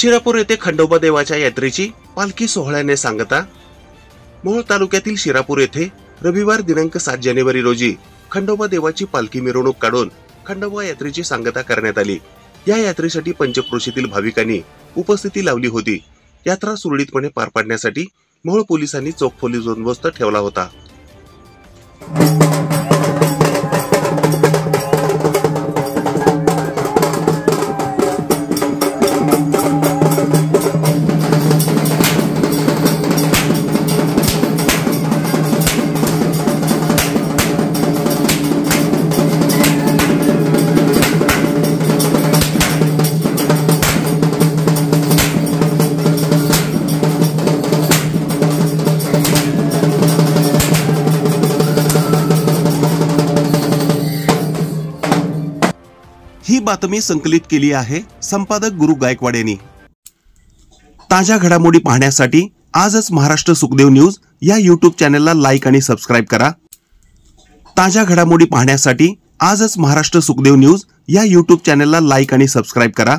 शिरापूर येथे खंडोबा देवाच्या यात्रेची पालखी सोहळ्याने सांगता। मोहोळ तालुक्यातील शिरापूर येथे रविवार दिनांक 7 जानेवारी रोजी खंडोबा देवाची पालखी मिरवणूक काढून खंडोबा यात्रेची सांगता करण्यात आली। या यात्रेसाठी पंचक्रोशीतील भाविकांनी उपस्थिती लावली होती। यात्रा सुरळीतपणे पार पाडण्यासाठी मोहोळ पोलिसांनी चोख पोलीस बंदोबस्त ठेवला होता। ही बातमी संकलित केली आहे संपादक गुरु गायकवाड यांनी। ताज्या घडामोडी पाहण्यासाठी आजच महाराष्ट्र सुखदेव न्यूज या YouTube चॅनलला लाईक आणि सबस्क्राइब करा। ताज्या घडामोडी पाहण्यासाठी आजच महाराष्ट्र सुखदेव न्यूज या YouTube चॅनलला लाईक आणि सबस्क्राइब करा।